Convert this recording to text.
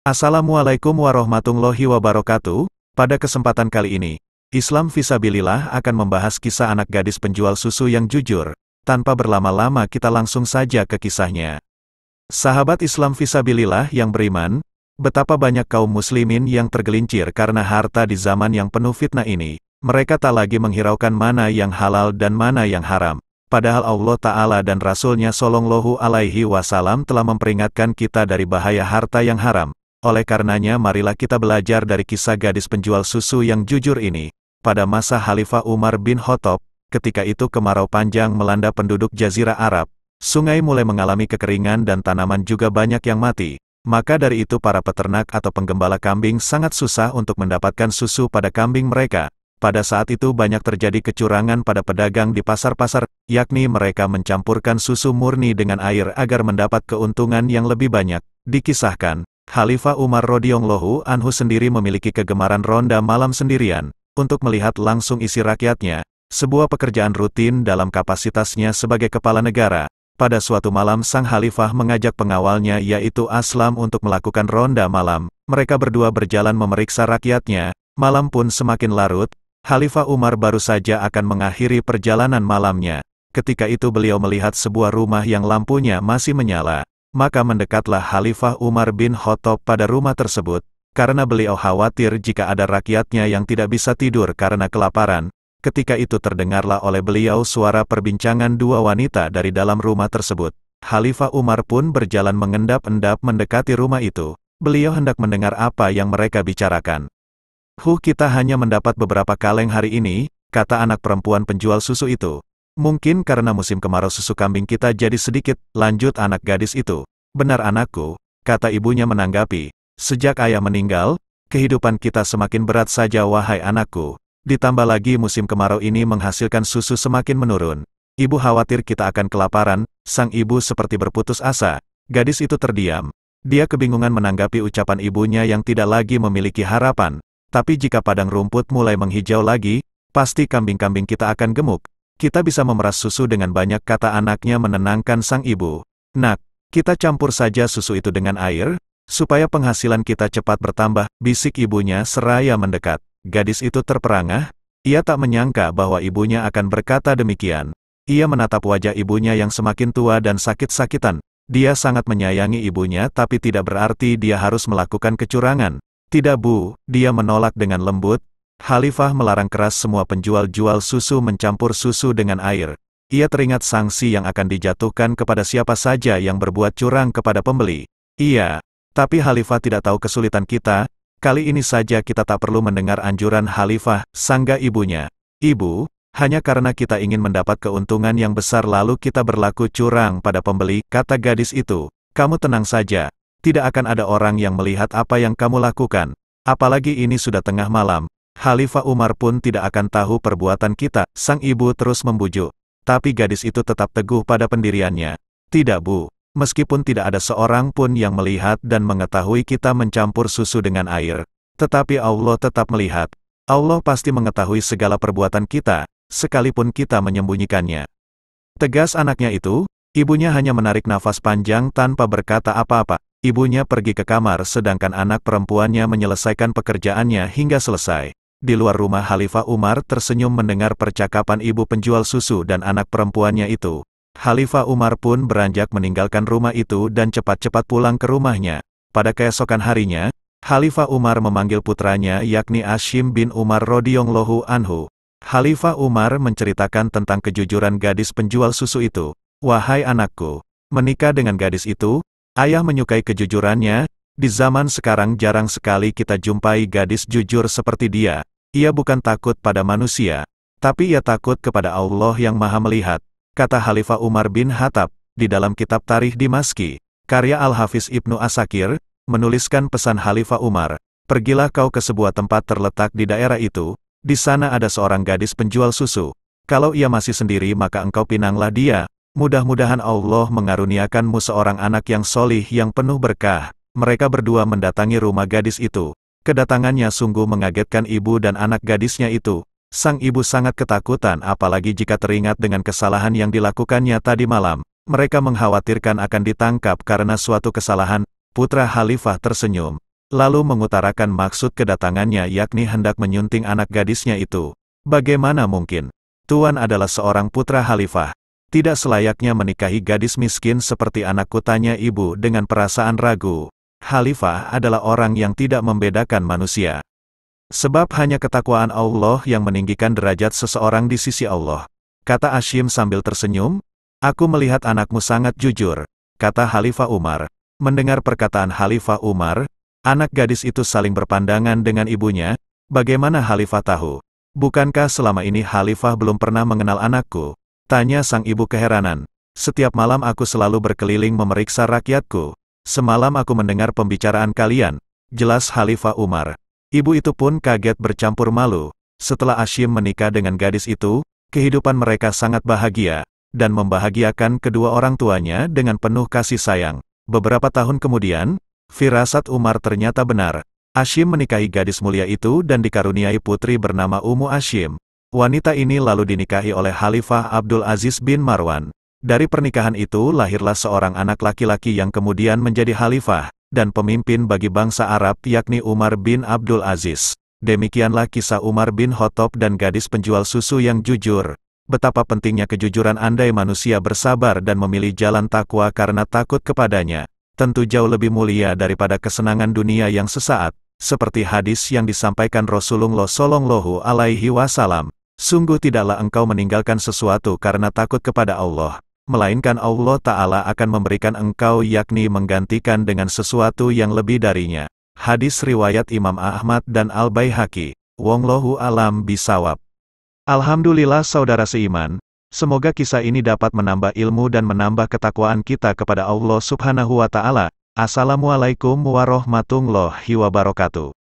Assalamualaikum warahmatullahi wabarakatuh. Pada kesempatan kali ini, Islam Fisabilillah akan membahas kisah anak gadis penjual susu yang jujur. Tanpa berlama-lama kita langsung saja ke kisahnya. Sahabat Islam Fisabilillah yang beriman, betapa banyak kaum muslimin yang tergelincir karena harta di zaman yang penuh fitnah ini. Mereka tak lagi menghiraukan mana yang halal dan mana yang haram. Padahal Allah Ta'ala dan Rasul-Nya Shallallahu Alaihi Wasallam telah memperingatkan kita dari bahaya harta yang haram. Oleh karenanya marilah kita belajar dari kisah gadis penjual susu yang jujur ini. Pada masa Khalifah Umar bin Khattab, ketika itu kemarau panjang melanda penduduk Jazirah Arab. Sungai mulai mengalami kekeringan dan tanaman juga banyak yang mati. Maka dari itu para peternak atau penggembala kambing sangat susah untuk mendapatkan susu pada kambing mereka. Pada saat itu banyak terjadi kecurangan pada pedagang di pasar-pasar, yakni mereka mencampurkan susu murni dengan air agar mendapat keuntungan yang lebih banyak. Dikisahkan, Khalifah Umar radhiyallahu anhu sendiri memiliki kegemaran ronda malam sendirian, untuk melihat langsung isi rakyatnya, sebuah pekerjaan rutin dalam kapasitasnya sebagai kepala negara. Pada suatu malam sang Khalifah mengajak pengawalnya yaitu Aslam untuk melakukan ronda malam. Mereka berdua berjalan memeriksa rakyatnya. Malam pun semakin larut. Khalifah Umar baru saja akan mengakhiri perjalanan malamnya. Ketika itu beliau melihat sebuah rumah yang lampunya masih menyala. Maka mendekatlah Khalifah Umar bin Khattab pada rumah tersebut, karena beliau khawatir jika ada rakyatnya yang tidak bisa tidur karena kelaparan. Ketika itu terdengarlah oleh beliau suara perbincangan dua wanita dari dalam rumah tersebut. Khalifah Umar pun berjalan mengendap-endap mendekati rumah itu. Beliau hendak mendengar apa yang mereka bicarakan. Kita hanya mendapat beberapa kaleng hari ini, kata anak perempuan penjual susu itu. Mungkin karena musim kemarau susu kambing kita jadi sedikit, lanjut anak gadis itu. Benar anakku, kata ibunya menanggapi. Sejak ayah meninggal, kehidupan kita semakin berat saja wahai anakku. Ditambah lagi musim kemarau ini menghasilkan susu semakin menurun. Ibu khawatir kita akan kelaparan. Sang ibu seperti berputus asa. Gadis itu terdiam. Dia kebingungan menanggapi ucapan ibunya yang tidak lagi memiliki harapan. Tapi jika padang rumput mulai menghijau lagi, pasti kambing-kambing kita akan gemuk. Kita bisa memeras susu dengan banyak, kata anaknya menenangkan sang ibu. Nak, kita campur saja susu itu dengan air, supaya penghasilan kita cepat bertambah, bisik ibunya seraya mendekat. Gadis itu terperangah, ia tak menyangka bahwa ibunya akan berkata demikian. Ia menatap wajah ibunya yang semakin tua dan sakit-sakitan. Dia sangat menyayangi ibunya tapi tidak berarti dia harus melakukan kecurangan. Tidak bu, dia menolak dengan lembut. Khalifah melarang keras semua penjual-jual susu mencampur susu dengan air. Ia teringat sanksi yang akan dijatuhkan kepada siapa saja yang berbuat curang kepada pembeli. Iya, tapi Khalifah tidak tahu kesulitan kita. Kali ini saja kita tak perlu mendengar anjuran Khalifah, sanggah ibunya. Ibu, hanya karena kita ingin mendapat keuntungan yang besar lalu kita berlaku curang pada pembeli, kata gadis itu. Kamu tenang saja. Tidak akan ada orang yang melihat apa yang kamu lakukan. Apalagi ini sudah tengah malam. Khalifah Umar pun tidak akan tahu perbuatan kita. Sang ibu terus membujuk. Tapi gadis itu tetap teguh pada pendiriannya. Tidak bu, meskipun tidak ada seorang pun yang melihat dan mengetahui kita mencampur susu dengan air. Tetapi Allah tetap melihat. Allah pasti mengetahui segala perbuatan kita, sekalipun kita menyembunyikannya. Tegas anaknya itu. Ibunya hanya menarik nafas panjang tanpa berkata apa-apa. Ibunya pergi ke kamar sedangkan anak perempuannya menyelesaikan pekerjaannya hingga selesai. Di luar rumah Khalifah Umar tersenyum mendengar percakapan ibu penjual susu dan anak perempuannya itu. Khalifah Umar pun beranjak meninggalkan rumah itu dan cepat-cepat pulang ke rumahnya. Pada keesokan harinya, Khalifah Umar memanggil putranya yakni Hashim bin Umar radhiyallahu anhu. Khalifah Umar menceritakan tentang kejujuran gadis penjual susu itu. Wahai anakku, menikah dengan gadis itu, ayah menyukai kejujurannya. Di zaman sekarang jarang sekali kita jumpai gadis jujur seperti dia. Ia bukan takut pada manusia, tapi ia takut kepada Allah yang Maha Melihat, kata Khalifah Umar bin Khattab. Di dalam kitab Tarikh Dimaski, karya Al-Hafiz Ibnu Asakir, menuliskan pesan Khalifah Umar. Pergilah kau ke sebuah tempat terletak di daerah itu. Di sana ada seorang gadis penjual susu. Kalau ia masih sendiri maka engkau pinanglah dia. Mudah-mudahan Allah mengaruniakanmu seorang anak yang solih yang penuh berkah. Mereka berdua mendatangi rumah gadis itu. Kedatangannya sungguh mengagetkan ibu dan anak gadisnya itu. Sang ibu sangat ketakutan apalagi jika teringat dengan kesalahan yang dilakukannya tadi malam. Mereka mengkhawatirkan akan ditangkap karena suatu kesalahan. Putra Khalifah tersenyum. lalu mengutarakan maksud kedatangannya yakni hendak menyunting anak gadisnya itu. Bagaimana mungkin? Tuan adalah seorang putra khalifah. Tidak selayaknya menikahi gadis miskin seperti anakku, tanya ibu dengan perasaan ragu. Khalifah adalah orang yang tidak membedakan manusia. Sebab hanya ketakwaan Allah yang meninggikan derajat seseorang di sisi Allah. Kata Hashim sambil tersenyum, aku melihat anakmu sangat jujur, kata Khalifah Umar. Mendengar perkataan Khalifah Umar, anak gadis itu saling berpandangan dengan ibunya. Bagaimana Khalifah tahu? Bukankah selama ini Khalifah belum pernah mengenal anakku? Tanya sang ibu keheranan. Setiap malam aku selalu berkeliling memeriksa rakyatku. Semalam aku mendengar pembicaraan kalian. Jelas Khalifah Umar. Ibu itu pun kaget bercampur malu. Setelah Hashim menikah dengan gadis itu, kehidupan mereka sangat bahagia, dan membahagiakan kedua orang tuanya dengan penuh kasih sayang. Beberapa tahun kemudian, firasat Umar ternyata benar. Hashim menikahi gadis mulia itu dan dikaruniai putri bernama Ummu Hashim. Wanita ini lalu dinikahi oleh Khalifah Abdul Aziz bin Marwan. Dari pernikahan itu lahirlah seorang anak laki-laki yang kemudian menjadi khalifah dan pemimpin bagi bangsa Arab yakni Umar bin Abdul Aziz. Demikianlah kisah Umar bin Khattab dan gadis penjual susu yang jujur. Betapa pentingnya kejujuran andai manusia bersabar dan memilih jalan takwa karena takut kepadanya. Tentu jauh lebih mulia daripada kesenangan dunia yang sesaat. Seperti hadis yang disampaikan Rasulullah Shallallahu Alaihi Wasallam. Sungguh tidaklah engkau meninggalkan sesuatu karena takut kepada Allah, melainkan Allah Ta'ala akan memberikan engkau yakni menggantikan dengan sesuatu yang lebih darinya. Hadis riwayat Imam Ahmad dan Al-Baihaqi. Wallahu a'lam bishawab. Alhamdulillah saudara seiman, semoga kisah ini dapat menambah ilmu dan menambah ketakwaan kita kepada Allah Subhanahu wa Ta'ala. Assalamualaikum warahmatullahi wabarakatuh.